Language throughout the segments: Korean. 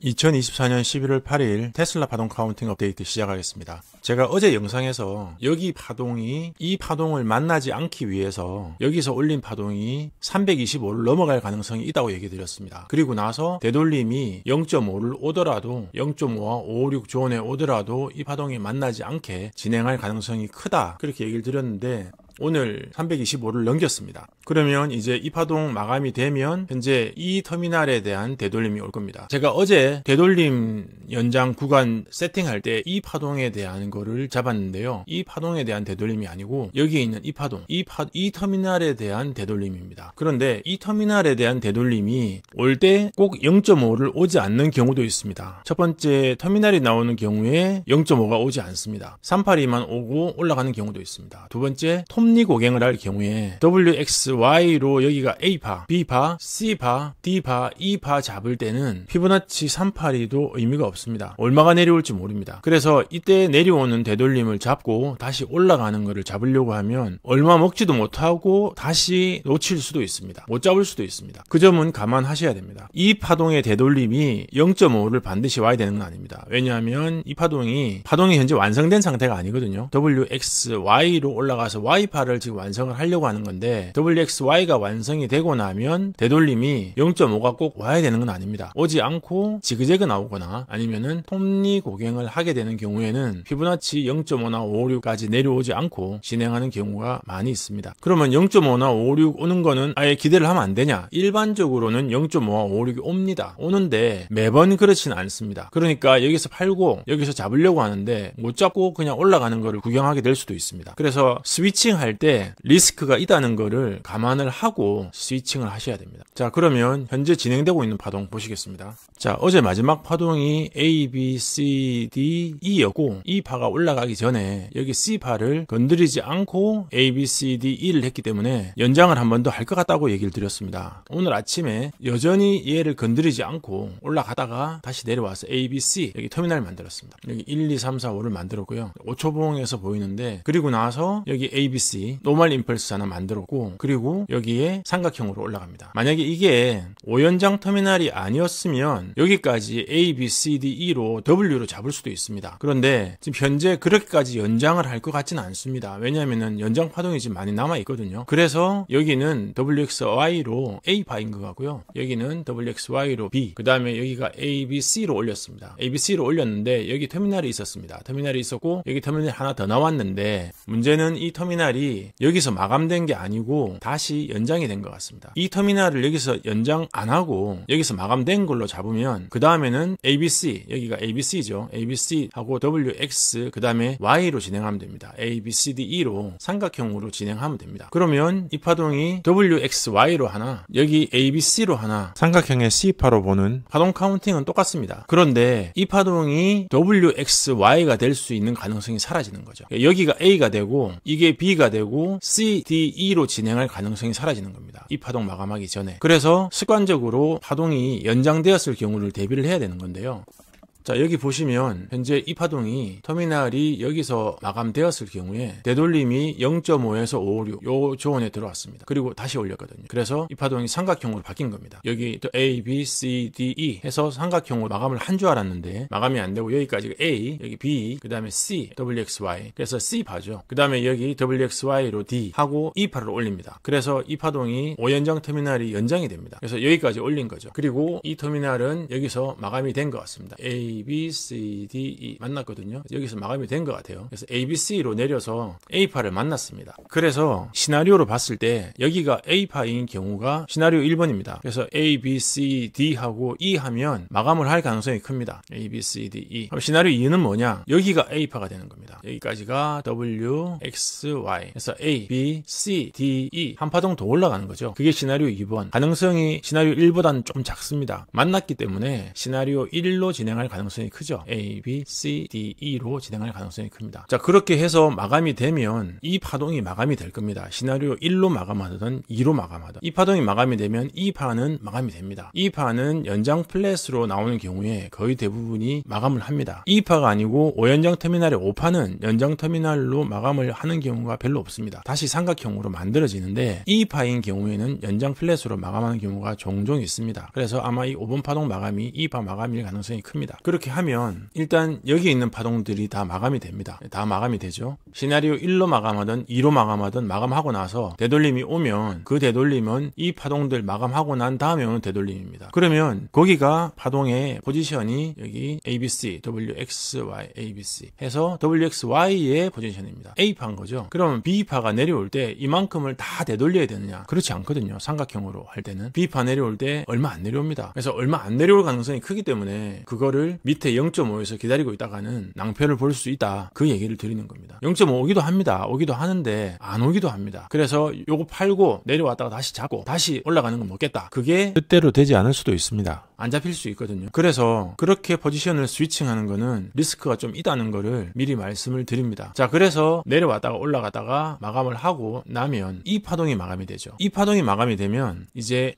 2024년 11월 8일 테슬라 파동 카운팅 업데이트 시작하겠습니다. 제가 어제 영상에서 여기 파동이 이 파동을 만나지 않기 위해서 여기서 올린 파동이 325를 넘어갈 가능성이 있다고 얘기 드렸습니다. 그리고 나서 되돌림이 0.5를 오더라도 0.5와 556 존에 오더라도 이 파동이 만나지 않게 진행할 가능성이 크다, 그렇게 얘기를 드렸는데 오늘 325를 넘겼습니다. 그러면 이제 이 파동 마감이 되면 현재 이 터미널에 대한 되돌림이 올 겁니다. 제가 어제 되돌림 연장 구간 세팅할 때 이 파동에 대한 거를 잡았는데요. 이 파동에 대한 되돌림이 아니고 여기에 있는 이 파동, 이 터미널에 대한 되돌림입니다. 그런데 이 터미널에 대한 되돌림이 올 때 꼭 0.5를 오지 않는 경우도 있습니다. 첫 번째 터미널이 나오는 경우에 0.5가 오지 않습니다. 382만 오고 올라가는 경우도 있습니다. 두 번째 톱니 고갱을 할 경우에 WXY로 여기가 A파, B파, C파, D파, E파 잡을 때는 피보나치 382도 의미가 없습니다. 얼마가 내려올지 모릅니다. 그래서 이때 내려오는 되돌림을 잡고 다시 올라가는 거를 잡으려고 하면 얼마 먹지도 못하고 다시 놓칠 수도 있습니다. 못 잡을 수도 있습니다. 그 점은 감안하셔야 됩니다. 이 파동의 되돌림이 0.5를 반드시 와야 되는 건 아닙니다. 왜냐하면 이 파동이 현재 완성된 상태가 아니거든요. WXY로 올라가서 Y파를 지금 완성을 하려고 하는 건데 WXY가 완성이 되고 나면 되돌림이 0.5가 꼭 와야 되는 건 아닙니다. 오지 않고 지그재그 나오거나 아니면은 톱니 고갱을 하게 되는 경우에는 피보나치 0.5나 556까지 내려오지 않고 진행하는 경우가 많이 있습니다. 그러면 0.5나 556 오는 거는 아예 기대를 하면 안 되냐? 일반적으로는 0.5와 556이 옵니다. 오는데 매번 그렇지는 않습니다. 그러니까 여기서 팔고 여기서 잡으려고 하는데 못 잡고 그냥 올라가는 거를 구경하게 될 수도 있습니다. 그래서 스위칭 할 때 리스크가 있다는 거를 감안을 하고 스위칭을 하셔야 됩니다. 자, 그러면 현재 진행되고 있는 파동 보시겠습니다. 자, 어제 마지막 파동이 A, B, C, D, E였고 이 파가 올라가기 전에 여기 C파를 건드리지 않고 A, B, C, D, E를 했기 때문에 연장을 한 번 더 할 것 같다고 얘기를 드렸습니다. 오늘 아침에 여전히 얘를 건드리지 않고 올라가다가 다시 내려와서 A, B, C 여기 터미널을 만들었습니다. 여기 1, 2, 3, 4, 5를 만들었고요. 5초봉에서 보이는데 그리고 나서 여기 A, B, C 노멀 임펄스 하나 만들었고 그리고 여기에 삼각형으로 올라갑니다. 만약에 이게 5연장 터미널이 아니었으면 여기까지 A, B, C, D, E로 W로 잡을 수도 있습니다. 그런데 지금 현재 그렇게까지 연장을 할 것 같지는 않습니다. 왜냐하면 연장 파동이 지금 많이 남아 있거든요. 그래서 여기는 WXY로 A파인 것 같고요. 여기는 WXY로 B, 그 다음에 여기가 A, B, C로 올렸습니다. A, B, C로 올렸는데 여기 터미널이 있었습니다. 터미널이 있었고 여기 터미널이 하나 더 나왔는데 문제는 이 터미널이 여기서 마감된 게 아니고 다시 연장이 된 것 같습니다. 이 터미널을 여기서 연장 안 하고 여기서 마감된 걸로 잡으면 그 다음에는 ABC, 여기가 ABC죠. ABC 하고 WX 그 다음에 Y로 진행하면 됩니다. A, B, C, D, E로 삼각형으로 진행하면 됩니다. 그러면 이 파동이 WXY로 하나, 여기 ABC로 하나, 삼각형의 C파로 보는 파동 카운팅은 똑같습니다. 그런데 이 파동이 WXY가 될 수 있는 가능성이 사라지는 거죠. 여기가 A가 되고 이게 B가 되고 C, D, E로 진행할 가능성이 사라지는 겁니다. 이 파동 마감하기 전에. 그래서 습관적으로 파동이 연장되었을 경우를 대비를 해야 되는 건데요. 자, 여기 보시면 현재 이 파동이 터미널이 여기서 마감되었을 경우에 되돌림이 0.5에서 556 요 조언에 들어왔습니다. 그리고 다시 올렸거든요. 그래서 이 파동이 삼각형으로 바뀐 겁니다. 여기 또 A, B, C, D, E 해서 삼각형으로 마감을 한 줄 알았는데 마감이 안 되고 여기까지 A, 여기 B, 그 다음에 C, WXY 그래서 C파죠. 그 다음에 여기 WXY로 D 하고 E파를 올립니다. 그래서 이 파동이 5연장 터미널이 연장이 됩니다. 그래서 여기까지 올린 거죠. 그리고 이 터미널은 여기서 마감이 된 것 같습니다. A, B, C, D, E 만났거든요. 여기서 마감이 된 것 같아요. 그래서 A, B, C로 내려서 A파를 만났습니다. 그래서 시나리오로 봤을 때 여기가 A파인 경우가 시나리오 1번입니다. 그래서 A, B, C, D 하고 E 하면 마감을 할 가능성이 큽니다. A, B, C, D, E. 그럼 시나리오 2는 뭐냐? 여기가 A파가 되는 겁니다. 여기까지가 W, X, Y. 그래서 A, B, C, D, E 한 파동 더 올라가는 거죠. 그게 시나리오 2번. 가능성이 시나리오 1보다는 좀 작습니다. 만났기 때문에 시나리오 1로 진행할 가능성이 가능성이 크죠. A, B, C, D, E로 진행할 가능성이 큽니다. 자, 그렇게 해서 마감이 되면 이 파동이 마감이 될 겁니다. 시나리오 1로 마감하든 2로 마감하든 이 파동이 마감이 되면 이 파는 마감이 됩니다. 이 파는 연장 플랫으로 나오는 경우에 거의 대부분이 마감을 합니다. 이 파가 아니고 5연장 터미널의 5파는 연장 터미널로 마감을 하는 경우가 별로 없습니다. 다시 삼각형으로 만들어지는데 이 파인 경우에는 연장 플랫으로 마감하는 경우가 종종 있습니다. 그래서 아마 이 5번 파동 마감이 이 파 마감일 가능성이 큽니다. 그렇게 하면 일단 여기 있는 파동들이 다 마감이 됩니다. 다 마감이 되죠. 시나리오 1로 마감하든 2로 마감하든 마감하고 나서 되돌림이 오면 그 되돌림은 이 파동들 마감하고 난 다음에 오는 되돌림입니다. 그러면 거기가 파동의 포지션이 여기 ABC, WXY, ABC 해서 WXY의 포지션입니다. A파인 거죠. 그러면 B파가 내려올 때 이만큼을 다 되돌려야 되느냐? 그렇지 않거든요. 삼각형으로 할 때는 B파 내려올 때 얼마 안 내려옵니다. 그래서 얼마 안 내려올 가능성이 크기 때문에 그거를 밑에 0.5에서 기다리고 있다가는 낭패를 볼 수 있다. 그 얘기를 드리는 겁니다. 0.5 오기도 합니다. 오기도 하는데 안 오기도 합니다. 그래서 요거 팔고 내려왔다가 다시 잡고 다시 올라가는 건 먹겠다. 그게 뜻대로 되지 않을 수도 있습니다. 안 잡힐 수 있거든요. 그래서 그렇게 포지션을 스위칭하는 거는 리스크가 좀 있다는 거를 미리 말씀을 드립니다. 자, 그래서 내려왔다가 올라갔다가 마감을 하고 나면 이 파동이 마감이 되죠. 이 파동이 마감이 되면 이제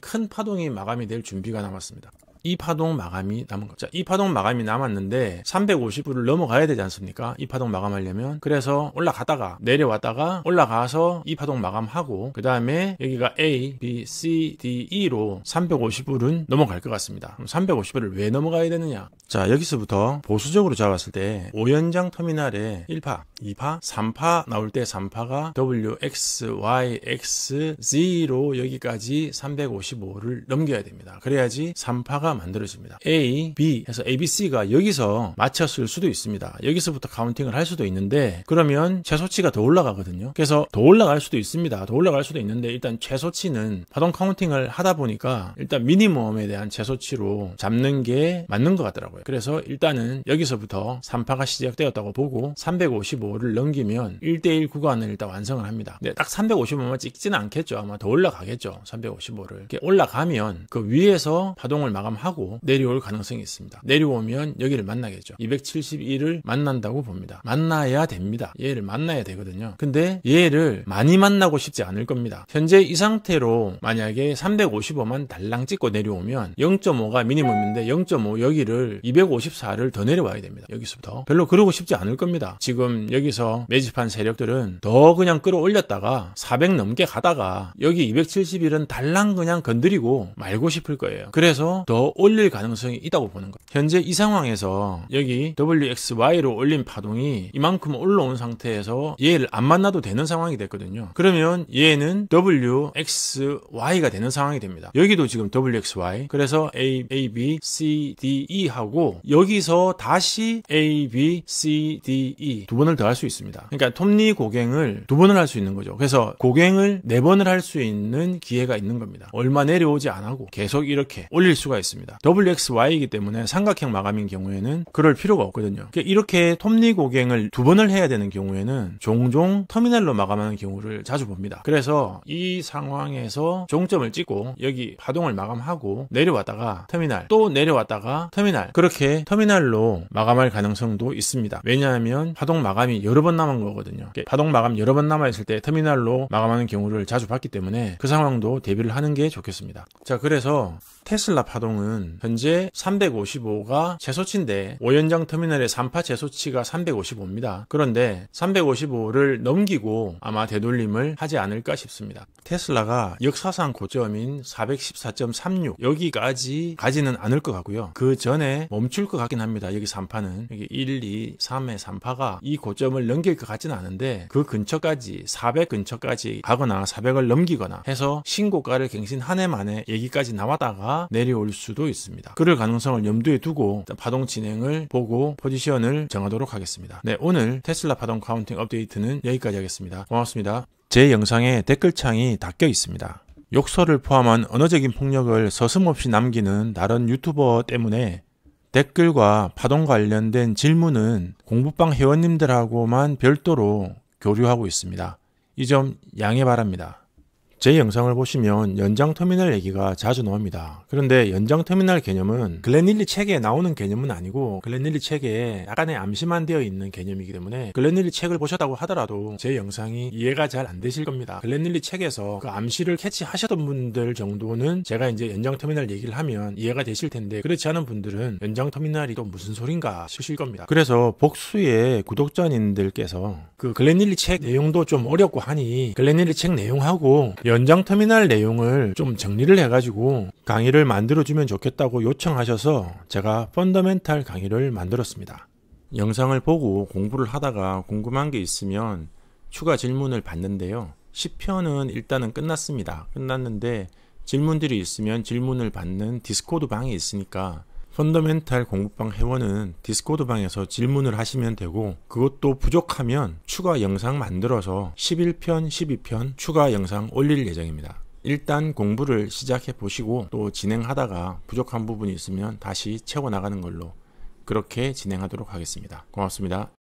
큰 파동이 마감이 될 준비가 남았습니다. 이 파동 마감이 남은 거죠. 이 파동 마감이 남았는데 350불을 넘어가야 되지 않습니까? 이 파동 마감하려면. 그래서 올라갔다가 내려왔다가 올라가서 이 파동 마감하고 그 다음에 여기가 A, B, C, D, E로 350불은 넘어갈 것 같습니다. 그럼 350불을 왜 넘어가야 되느냐? 자, 여기서부터 보수적으로 잡았을 때 5연장 터미널에 1파, 2파, 3파 나올 때 3파가 WX, Y, X, Z로 여기까지 355를 넘겨야 됩니다. 그래야지 3파가 만들어집니다. A, B 해서 ABC가 여기서 맞췄을 수도 있습니다. 여기서부터 카운팅을 할 수도 있는데 그러면 최소치가 더 올라가거든요. 그래서 더 올라갈 수도 있습니다. 더 올라갈 수도 있는데 일단 최소치는 파동 카운팅을 하다 보니까 일단 미니멈에 대한 최소치로 잡는 게 맞는 것 같더라고요. 그래서 일단은 여기서부터 3파가 시작되었다고 보고 355를 넘기면 1대1 구간을 일단 완성을 합니다. 근데 딱 355만 찍지는 않겠죠. 아마 더 올라가겠죠. 355를. 이렇게 올라가면 그 위에서 파동을 마감하고 내려올 가능성이 있습니다. 내려오면 여기를 만나겠죠. 271을 만난다고 봅니다. 만나야 됩니다. 얘를 만나야 되거든요. 근데 얘를 많이 만나고 싶지 않을 겁니다. 현재 이 상태로 만약에 355만 달랑 찍고 내려오면 0.5가 미니멈인데 0.5 여기를 254를 더 내려와야 됩니다. 여기서부터. 별로 그러고 싶지 않을 겁니다. 지금 여기서 매집한 세력들은 더 그냥 끌어올렸다가 400 넘게 가다가 여기 271은 달랑 그냥 건드리고 말고 싶을 거예요. 그래서 더 올릴 가능성이 있다고 보는 거예요. 현재 이 상황에서 여기 WXY로 올린 파동이 이만큼 올라온 상태에서 얘를 안 만나도 되는 상황이 됐거든요. 그러면 얘는 WXY가 되는 상황이 됩니다. 여기도 지금 WXY. 그래서 A, B, C, D, E 하고 여기서 다시 A, B, C, D, E 두 번을 더 할 수 있습니다. 그러니까 톱니 고갱을 두 번을 할 수 있는 거죠. 그래서 고갱을 4번을 할 수 있는 기회가 있는 겁니다. 얼마 내려오지 안 하고 계속 이렇게 올릴 수가 있습니다. WXY이기 때문에 삼각형 마감인 경우에는 그럴 필요가 없거든요. 이렇게 톱니 고갱을 두 번을 해야 되는 경우에는 종종 터미널로 마감하는 경우를 자주 봅니다. 그래서 이 상황에서 종점을 찍고 여기 파동을 마감하고 내려왔다가 터미널, 또 내려왔다가 터미널, 그렇게 터미널로 마감할 가능성도 있습니다. 왜냐하면 파동 마감이 여러 번 남은 거거든요. 파동 마감 여러 번 남아있을 때 터미널로 마감하는 경우를 자주 봤기 때문에 그 상황도 대비를 하는 게 좋겠습니다. 자, 그래서 테슬라 파동은 현재 355가 최소치인데 5연장 터미널의 3파 최소치가 355입니다. 그런데 355를 넘기고 아마 되돌림을 하지 않을까 싶습니다. 테슬라가 역사상 고점인 414.36 여기까지 가지는 않을 것 같고요. 그 전에 멈출 것 같긴 합니다. 여기 3파는 여기 1, 2, 3의 3파가 이 고점을 넘길 것 같지는 않은데 그 근처까지 400 근처까지 가거나 400을 넘기거나 해서 신고가를 갱신 한 해 만에 여기까지 나왔다가 내려올 수도 있습니다. 그럴 가능성을 염두에 두고 파동 진행을 보고 포지션을 정하도록 하겠습니다. 네, 오늘 테슬라 파동 카운팅 업데이트는 여기까지 하겠습니다. 고맙습니다. 제 영상에 댓글창이 닫혀 있습니다. 욕설을 포함한 언어적인 폭력을 서슴없이 남기는 다른 유튜버 때문에 댓글과 파동 관련된 질문은 공부방 회원님들하고만 별도로 교류하고 있습니다. 이 점 양해 바랍니다. 제 영상을 보시면 연장 터미널 얘기가 자주 나옵니다. 그런데 연장 터미널 개념은 글렌릴리 책에 나오는 개념은 아니고 글렌릴리 책에 약간의 암시만 되어 있는 개념이기 때문에 글렌릴리 책을 보셨다고 하더라도 제 영상이 이해가 잘 안 되실 겁니다. 글렌릴리 책에서 그 암시를 캐치하셨던 분들 정도는 제가 이제 연장 터미널 얘기를 하면 이해가 되실 텐데, 그렇지 않은 분들은 연장 터미널이 또 무슨 소린가 싶으실 겁니다. 그래서 복수의 구독자님들께서 그 글렌릴리 책 내용도 좀 어렵고 하니 글렌릴리 책 내용하고 연장 터미널 내용을 좀 정리를 해가지고 강의를 만들어주면 좋겠다고 요청하셔서 제가 펀더멘탈 강의를 만들었습니다. 영상을 보고 공부를 하다가 궁금한 게 있으면 추가 질문을 받는데요. 10편은 일단은 끝났습니다. 끝났는데 질문들이 있으면 질문을 받는 디스코드 방이 있으니까 펀더멘탈 공부방 회원은 디스코드 방에서 질문을 하시면 되고, 그것도 부족하면 추가 영상 만들어서 11편, 12편 추가 영상 올릴 예정입니다. 일단 공부를 시작해 보시고 또 진행하다가 부족한 부분이 있으면 다시 채워나가는 걸로 그렇게 진행하도록 하겠습니다. 고맙습니다.